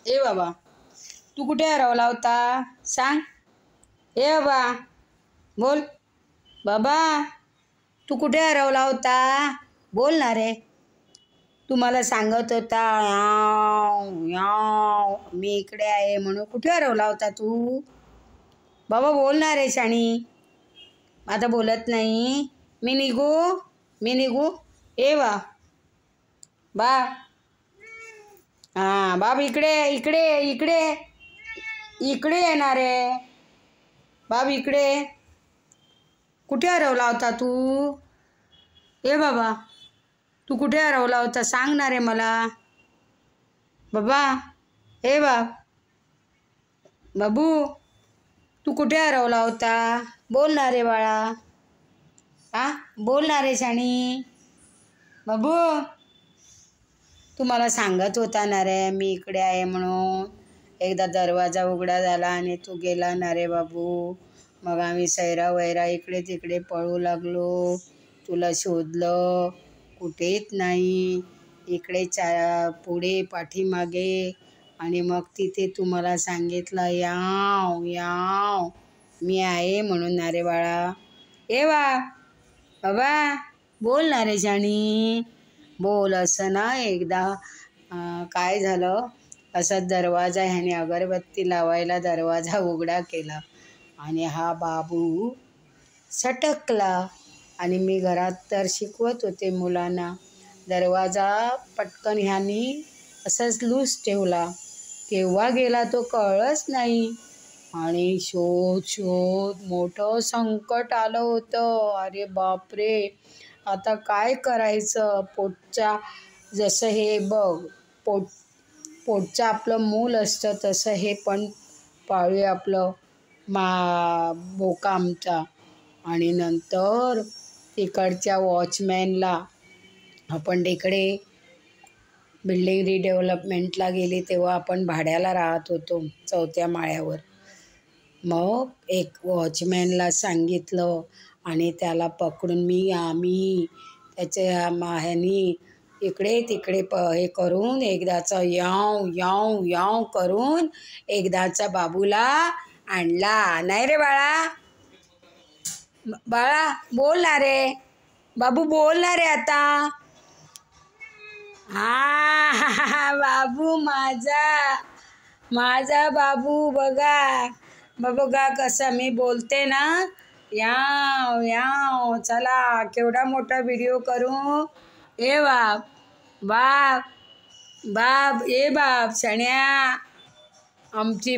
ए बाबा, तू कुठे हरवला होता? सांग. ए बाबा, बोल. बाबा, तू कुठे हरवला होता? बोल ना रे. तू मला सांगत होता याव याव मी इकडे आहे म्हणून. कुठे हरवला होता तू? बाबा बोल ना रे शाणी. आता बोलत नाही. मी निघू? मी निघू? ए बा हां बाब, इकडे इकडे इकडे इकडे येणार आहे. बाब इकडे. कुठे हरवला होता तू? ए बाबा, तू कुठे हरवला होता? सांग ना रे मला. बाबा, ए बाबू, तू कुठे हरवला होता? बोल ना रे बाळा. बोल ना रे शाणी. बाबू, तू मला सांगत होता ना रे मी इकडे आहे म्हणून. एकदा दरवाजा उघडा झाला आणि तू गेला ना रे बाबू. मग आम्ही सैरा वैरा इकडे तिकडे पळू लागलो. तुला शोधलं, कुठेच नाही. इकडे पुढे पाठीमागे. आणि मग तिथे तू मला सांगितलं याव याव मी आहे म्हणून ना रे बाळा. ए बाबा, बोल ना रे शाणी. बोल. असं ना एकदा काय झालं, असं दरवाजा ह्याने अगरबत्ती लावायला दरवाजा उघडा केला आणि हा बाबू सटकला. आणि मी घरात तर शिकवत होते मुलांना. दरवाजा पटकन ह्यानी असंच लूज ठेवला. केव्हा गेला तो कळलंच नाही. आणि शोध शोध मोठं संकट आलं होतं. अरे बापरे, आता काय करायचं? पोटच्या जसं हे बघ, पोटचं आपलं मूल असतं तसं हे पण पाळू आपलं बोका आमचा. आणि नंतर तिकडच्या वॉचमॅनला, आपण तिकडे बिल्डिंग रिडेव्हलपमेंटला गेली तेव्हा आपण भाड्याला राहत होतो 4थ्या माळ्यावर. मग एक वॉचमॅनला सांगितलं आणि त्याला पकडून आम्ही त्याच्या ह्यानी इकडे तिकडे हे करून एकदाचा याव याव याव करून एकदाचा बाबूला आणला. नाही रे बाळा. बाळा बोल ना रे. बाबू बोल ना रे आता. बाबू माझा बाबू बघा. बघा कसं मी बोलते ना. याव याव. चला केवढा मोठा व्हिडिओ करू. ए बाब ए शण्या. आमची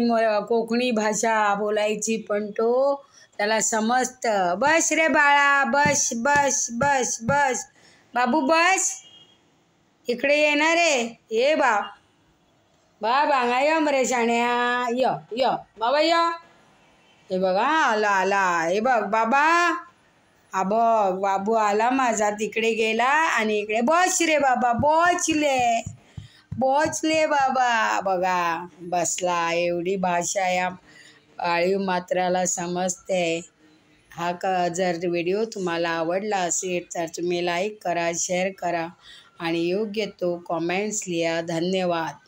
कोकणी भाषा बोलायची पण तो त्याला समजतं. बस रे बाळा, बस बस बस बस. बाबू बस. इकडे येणार रे. ये हांगा यो मरे शाण्या. य बाबा य. हे बघा आला. हे बघ बाबा. हा बघ बाबू आला माझा. तिकडे गेला आणि इकडे बस रे बाबा. बोचले बाबा. बघा बसला. एवढी भाषा या पाळीव मात्राला समजते. जर व्हिडिओ तुम्हाला आवडला असेल तर तुम्ही लाईक करा, शेअर करा आणि योग्य तो कॉमेंट्स लिहा. धन्यवाद.